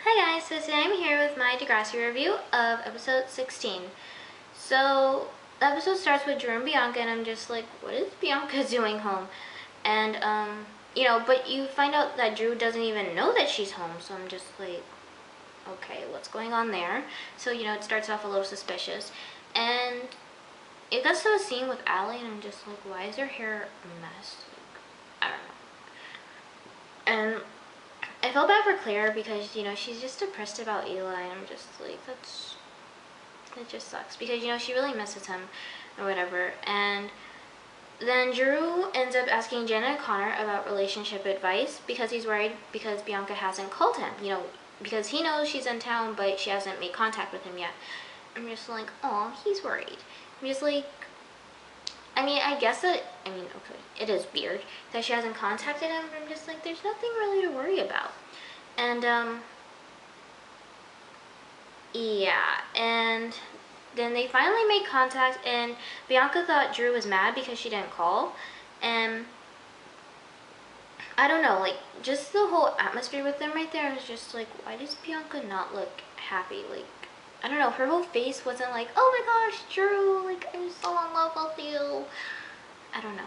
Hi guys, so today I'm here with my Degrassi review of episode 16. So, the episode starts with Drew and Bianca, and I'm just like, what is Bianca doing home? And, but you find out that Drew doesn't even know that she's home, so I'm just like, okay, what's going on there? So, it starts off a little suspicious. And it gets to a scene with Allie, and I'm just like, why is her hair a mess? Like, I don't know. And I felt bad for Claire because, she's just depressed about Eli, and I'm just like, that just sucks. Because, she really misses him or whatever. And then Drew ends up asking Jenna and Connor about relationship advice because he's worried because Bianca hasn't called him, because he knows she's in town, but she hasn't made contact with him yet. I'm just like, oh, he's worried. I'm just like, okay, it is weird that she hasn't contacted him, but I'm just like, there's nothing really to worry about. And, yeah, and then they finally made contact, and Bianca thought Drew was mad because she didn't call, and I don't know, like, just the whole atmosphere with them right there was just like, why does Bianca not look happy? Like, I don't know, her whole face wasn't like, oh my gosh, Drew, like, I'm so in love with you. I don't know.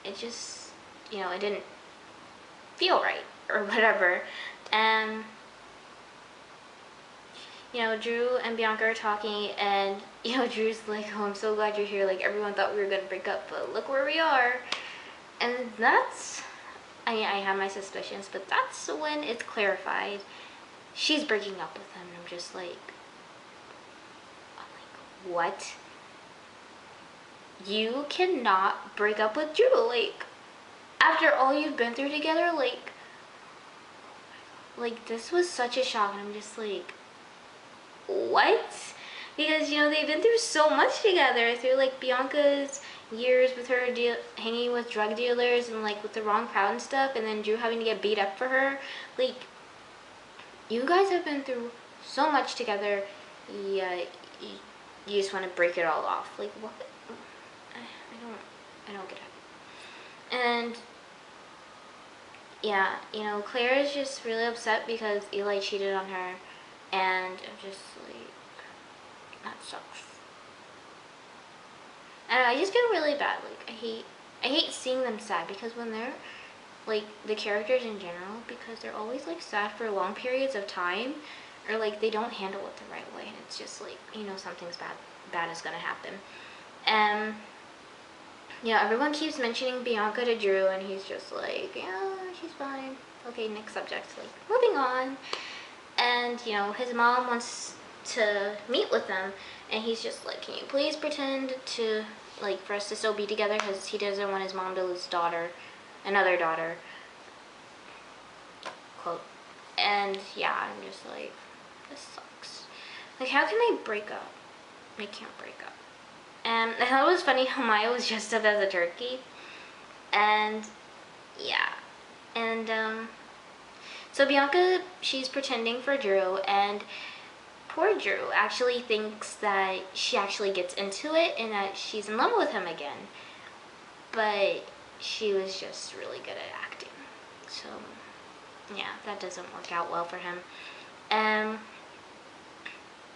It just, it didn't feel right or whatever. And, Drew and Bianca are talking, and, Drew's like, oh, I'm so glad you're here. Like, everyone thought we were going to break up, but look where we are. And that's, I have my suspicions, but that's when it's clarified. She's breaking up with him, and I'm like, what? You cannot break up with Drew, like, after all you've been through together, like this was such a shock, and I'm just like, what? Because, they've been through so much together, through, like, Bianca's years with her hanging with drug dealers and, like, with the wrong crowd and stuff, and then Drew having to get beat up for her. Like, you guys have been through so much together, yeah, you just want to break it all off. Like, what? I don't get it. And, yeah, Claire is just really upset because Eli cheated on her, and I'm just like, that sucks. And I just feel really bad. Like, I hate seeing them sad, because when they're, like, the characters in general, because they're always, like, sad for long periods of time, or, like, they don't handle it the right way, and it's just like, something's bad is gonna happen. And yeah, everyone keeps mentioning Bianca to Drew, and he's just like, yeah, she's fine. Okay, next subject. Like, moving on. And, his mom wants to meet with them, and he's just like, can you please pretend to, like, for us to still be together, because he doesn't want his mom to lose another daughter, quote. And, yeah, I'm just like, this sucks. Like, how can they break up? They can't break up. And I thought it was funny how Maya was dressed up as a turkey. And, yeah. And, so Bianca, she's pretending for Drew, and poor Drew actually thinks that she actually gets into it and that she's in love with him again. But she was just really good at acting. So, yeah, that doesn't work out well for him.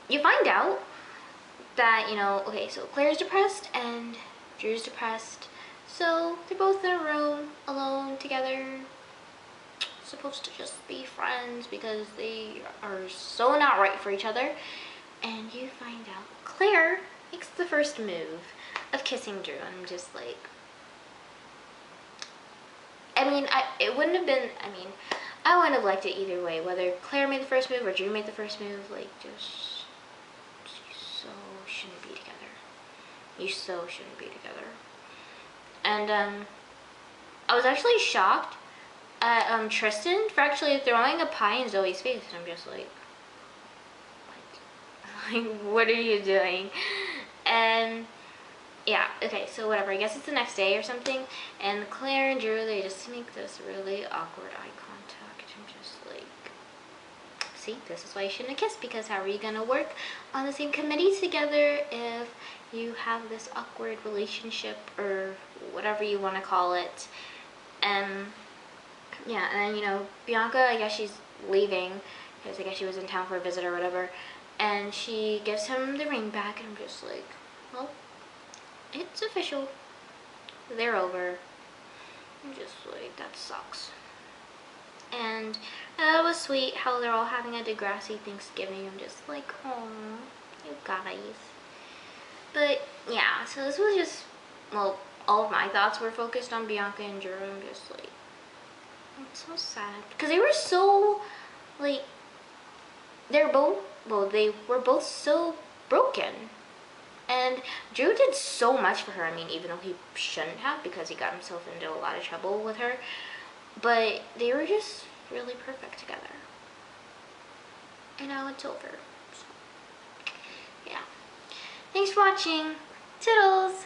You find out that, okay, so Claire's depressed and Drew's depressed. So they're both in a room alone together, supposed to just be friends because they are so not right for each other. And you find out Claire makes the first move of kissing Drew, and I'm just like, it wouldn't have been, I wouldn't have liked it either way, whether Claire made the first move or Drew made the first move. Like, just, you so shouldn't be together. You so shouldn't be together. And, I was actually shocked at, Tristan for actually throwing a pie in Zoe's face. I'm just like, what are you doing? And, yeah, okay, so whatever, I guess it's the next day or something, and Claire and Drew, they just make this really awkward eye contact. I'm just like, see, this is why you shouldn't have kissed, because how are you gonna work on the same committee together if you have this awkward relationship, or whatever you want to call it? And yeah, and then, Bianca, I guess she's leaving, because I guess she was in town for a visit or whatever, and she gives him the ring back, and I'm just like, well, it's official. They're over. I'm just like, that sucks. And that was sweet how they're all having a Degrassi Thanksgiving. I'm just like, oh, you guys. But yeah, so this was just, well, all of my thoughts were focused on Bianca and Drew. I'm just like, it's so sad. Because they were so, like, they were both so broken. And Drew did so much for her. I mean, even though he shouldn't have, because he got himself into a lot of trouble with her. But they were just really perfect together. And now it's over. So, yeah. Thanks for watching. Toodles!